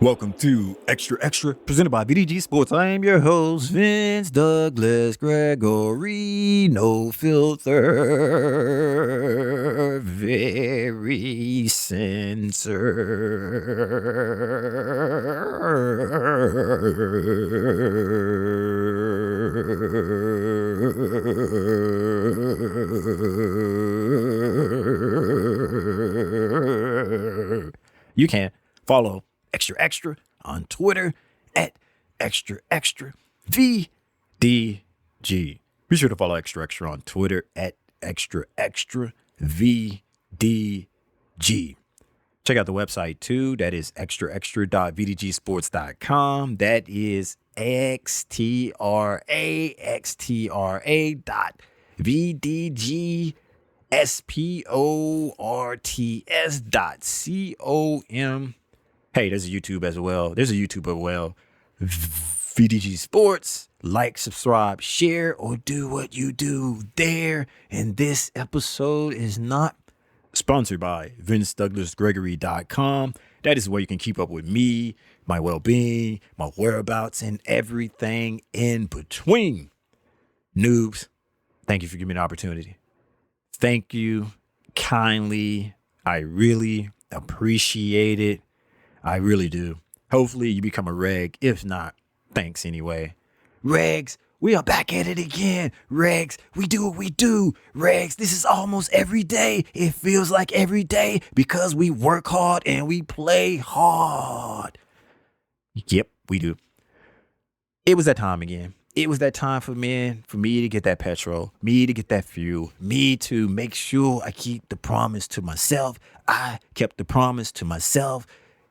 Welcome to Xtra, presented by VDG Sports. I am your host, Vince Douglas Gregory. No filter, very censored. You can follow Xtra on Twitter at Xtra VDG. Be sure to follow Xtra on Twitter at Xtra VDG. Check out the website too. That is xtra.vdgsports.com. That is xtraxtra.vdgsports.com. Hey, there's a YouTube as well. VDG Sports. Like, subscribe, share, or do what you do there. And this episode is not sponsored by VinceDouglasGregory.com. That is where you can keep up with me, my well-being, my whereabouts, and everything in between. Noobs, thank you for giving me the opportunity. Thank you kindly. I really appreciate it. I really do. Hopefully you become a reg. If not, thanks anyway. Regs, we are back at it again. Regs, we do what we do. Regs, this is almost every day. It feels like every day because we work hard and we play hard. Yep, we do. It was that time again. It was that time for me to get that petrol, me to get that fuel, me to make sure I keep the promise to myself. I kept the promise to myself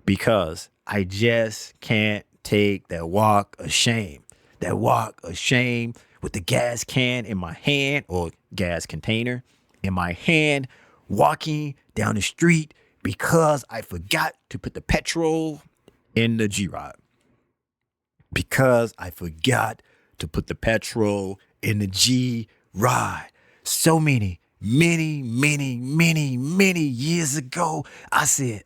because I just can't take that walk of shame. That walk of shame with the gas can in my hand, or gas container in my hand, walking down the street because I forgot to put the petrol in the G-Rod. Because I forgot to put the petrol in the G-Rod. So many years ago, I said,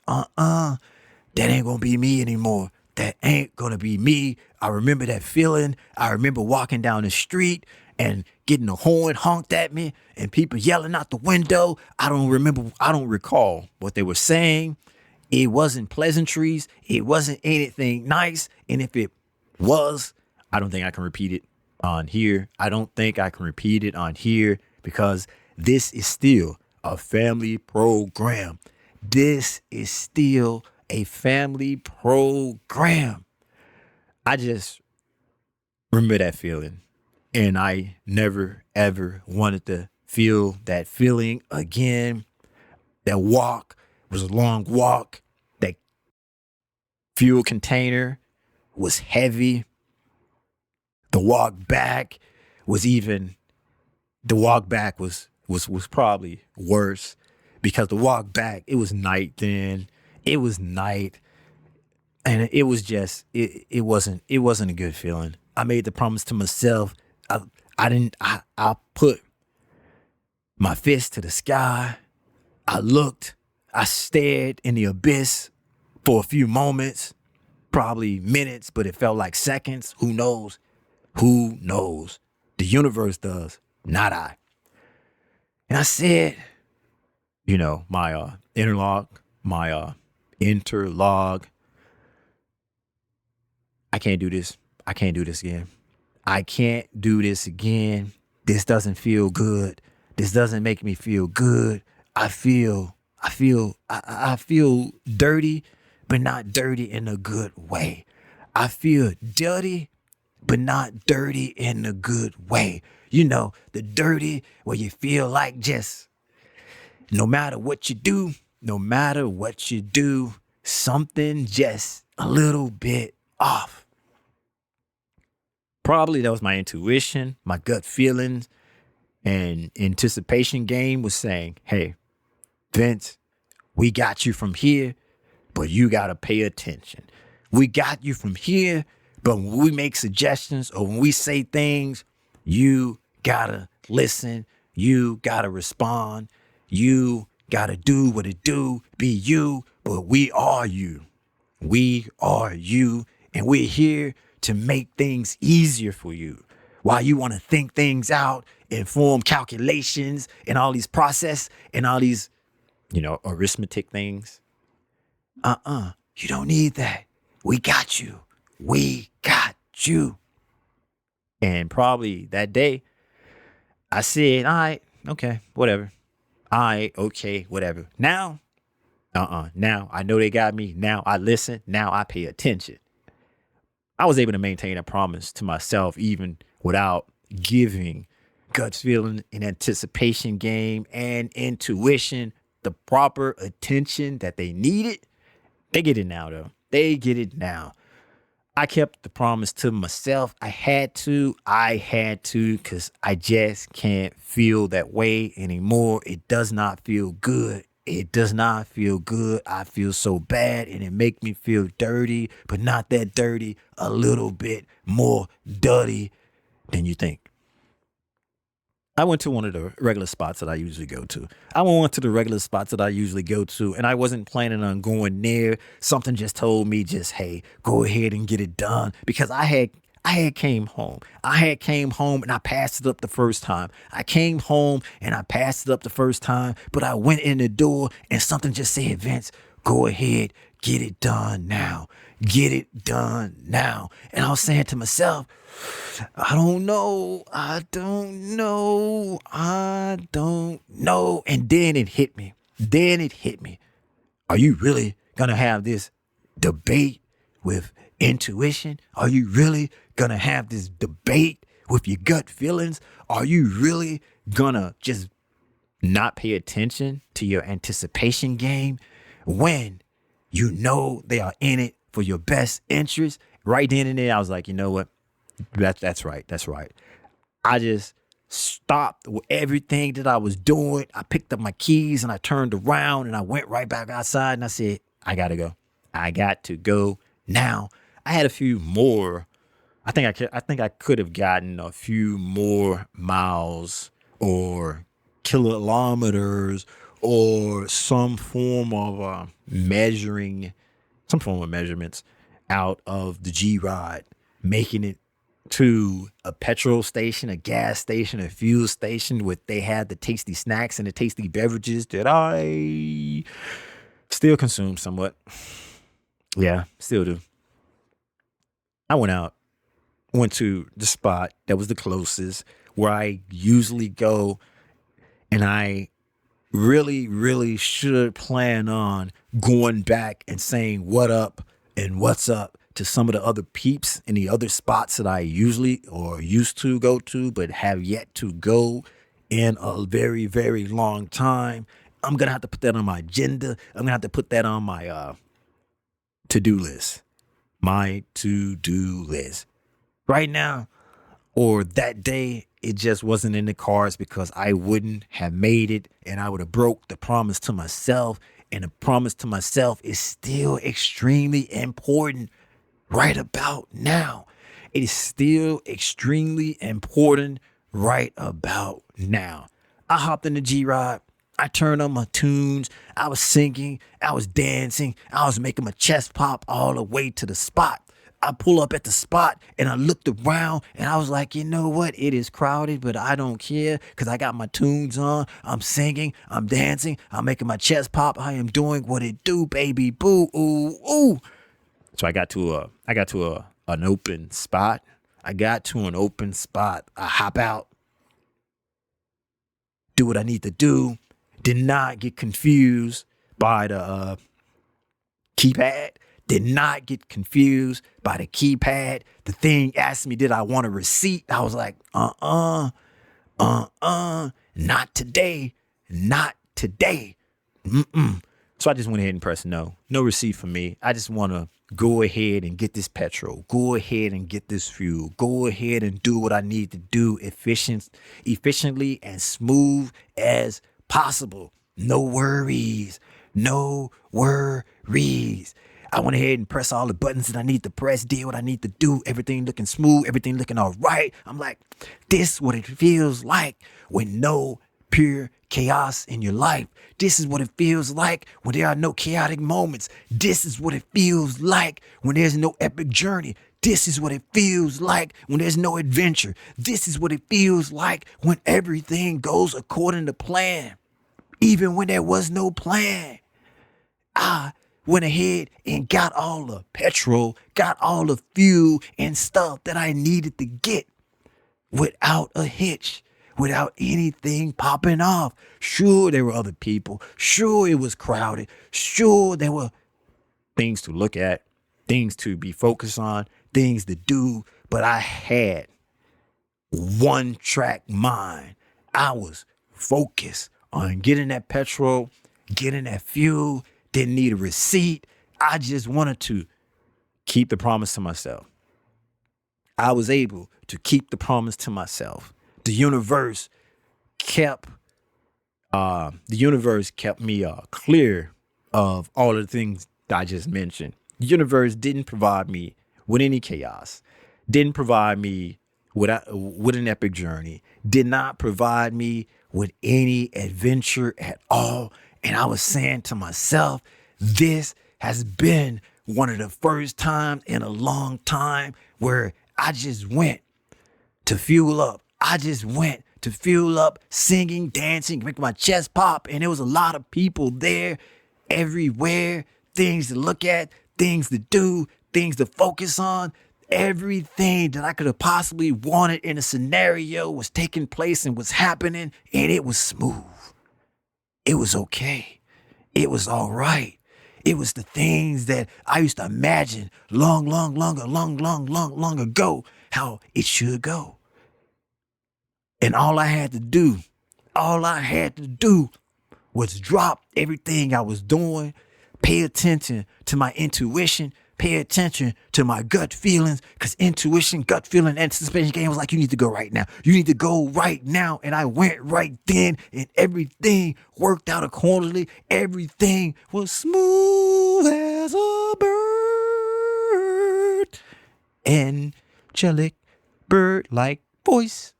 that ain't gonna be me anymore. That ain't gonna be me. I remember that feeling. I remember walking down the street and getting a horn honked at me and people yelling out the window. I don't recall what they were saying. It wasn't pleasantries. It wasn't anything nice. And if it was, I don't think I can repeat it on here. Because this is still a family program. This is still a family program. I just remember that feeling, and I never ever wanted to feel that feeling again. That walk was a long walk. That fuel container was heavy. The walk back was probably worse, because the walk back, it was night then. It was night, and it wasn't a good feeling. I made the promise to myself. I put my fist to the sky. I stared in the abyss for a few moments, probably minutes, but it felt like seconds. Who knows? The universe does, not I. And I said, my interlog, I can't do this. I can't do this again. This doesn't feel good. This doesn't make me feel good. I feel dirty, but not dirty in a good way. I feel dirty, but not dirty in a good way. The dirty where you feel like just no matter what you do, something just a little bit off. Probably that was my intuition, my gut feelings, and anticipation game was saying, hey, Vince, we got you from here, but you got to pay attention. We got you from here, but when we make suggestions or when we say things, you got to listen. You got to respond. You got to do what it do, be you, but we are you. We are you, and we're here to make things easier for you. While you want to think things out and form calculations and all these process and all these, arithmetic things. You don't need that. We got you. We got you. And probably that day, I said, all right, okay, whatever. All right, okay, whatever. Now, now I know they got me. Now I listen. Now I pay attention. I was able to maintain a promise to myself even without giving gut feeling and anticipation game and intuition the proper attention that they needed. They get it now, though. They get it now. I kept the promise to myself. I had to, because I just can't feel that way anymore. It does not feel good. It does not feel good. I feel so bad, and it make me feel dirty, but not that dirty, a little bit more dirty than you think. I went to one of the regular spots that I usually go to. And I wasn't planning on going there. Something just told me hey, go ahead and get it done. Because I had came home. And I passed it up the first time. But I went in the door and something just said, Vince, go ahead, get it done now. Get it done now. And I was saying to myself, I don't know. And then it hit me. Are you really going to have this debate with intuition? Are you really going to have this debate with your gut feelings? Are you really going to just not pay attention to your anticipation game when you know they are in it for your best interest? Right then and there, I was like, you know what? That's right. I just stopped with everything that I was doing. I picked up my keys and I turned around and I went right back outside and I said, I got to go. I got to go now. I had a few more. I think I could have gotten a few more miles or kilometers or some form of measurements out of the G-Ride, making it to a petrol station, a gas station, a fuel station where they had the tasty snacks and the tasty beverages that I still consume somewhat. Yeah, still do. I went to the spot that was the closest where I usually go, and I really, really should plan on going back and saying what up and what's up to some of the other peeps in the other spots that I usually or used to go to, but have yet to go in a very, very long time. I'm going to have to put that on my agenda. I'm going to have to put that on my to-do list. My to-do list. Right now, or that day, it just wasn't in the cards because I wouldn't have made it and I would have broke the promise to myself. And the promise to myself is still extremely important right about now. It is still extremely important right about now. I hopped in the G-Ride. I turned on my tunes. I was singing. I was dancing. I was making my chest pop all the way to the spot. I pull up at the spot and I looked around and I was like, you know what? It is crowded, but I don't care because I got my tunes on. I'm singing. I'm dancing. I'm making my chest pop. I am doing what it do, baby. Boo, ooh, ooh. So I got to an open spot. I hop out, do what I need to do. Did not get confused by the keypad. The thing asked me, did I want a receipt? I was like, not today. So I just went ahead and pressed no receipt for me. I just want to go ahead and get this petrol, go ahead and get this fuel, go ahead and do what I need to do efficiently and smooth as possible. No worries. I went ahead and pressed all the buttons that I need to press, did what I need to do, everything looking smooth, everything looking all right. I'm like, this what it feels like when no pure chaos in your life. This is what it feels like when there are no chaotic moments. This is what it feels like when there's no epic journey. This is what it feels like when there's no adventure. This is what it feels like when everything goes according to plan, even when there was no plan. I went ahead and got all the petrol, got all the fuel and stuff that I needed to get without a hitch, without anything popping off. Sure, there were other people. Sure, it was crowded. Sure, there were things to look at, things to be focused on, things to do. But I had one track mind. I was focused on getting that petrol, getting that fuel, didn't need a receipt. I just wanted to keep the promise to myself. I was able to keep the promise to myself. The universe kept me clear of all of the things that I just mentioned. The universe didn't provide me with any chaos, didn't provide me with an epic journey, did not provide me with any adventure at all. And I was saying to myself, this has been one of the first times in a long time where I just went to fuel up. I just went to fuel up, singing, dancing, making my chest pop. And there was a lot of people there everywhere, things to look at, things to do, things to focus on. Everything that I could have possibly wanted in a scenario was taking place and was happening, and it was smooth. It was okay. It was all right. It was the things that I used to imagine long ago, how it should go. And all I had to do was drop everything I was doing, pay attention to my intuition, pay attention to my gut feelings, because intuition, gut feeling, anticipation game was like, you need to go right now. You need to go right now. And I went right then, and everything worked out accordingly. Everything was smooth as a bird. Angelic bird-like voice.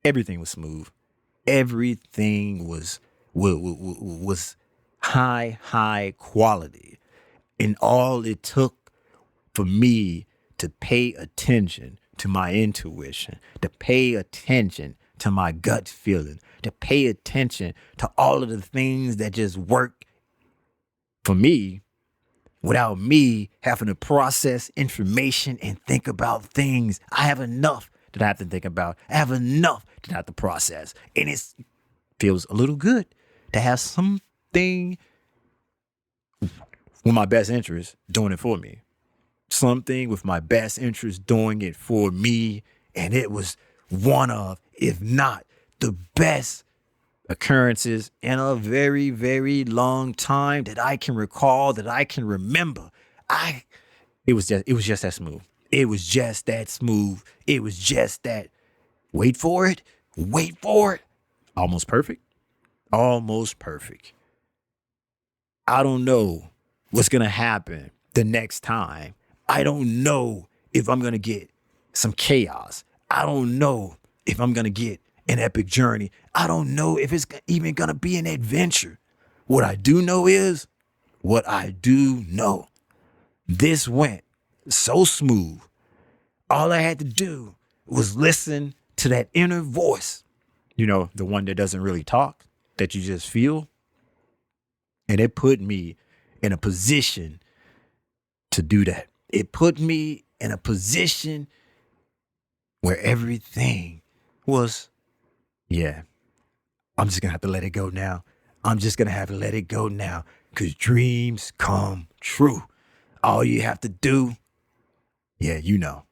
Everything was smooth. Everything was high quality. And all it took for me to pay attention to my intuition, to pay attention to my gut feeling, to pay attention to all of the things that just work for me without me having to process information and think about things. I have enough that I have to think about. I have enough that I have to process. And it feels a little good to have something with my best interest doing it for me. Something with my best interest doing it for me. And it was one of, if not the best occurrences in a very, very long time that I can recall, that I can remember. It was just that smooth. It was just that smooth. It was just that, wait for it. Almost perfect. I don't know what's going to happen the next time. I don't know if I'm going to get some chaos. I don't know if I'm going to get an epic journey. I don't know if it's even going to be an adventure. What I do know, this went so smooth. All I had to do was listen to that inner voice, the one that doesn't really talk, that you just feel. And it put me in a position to do that. It put me in a position where everything was, I'm just going to have to let it go now. Because dreams come true. All you have to do, you know.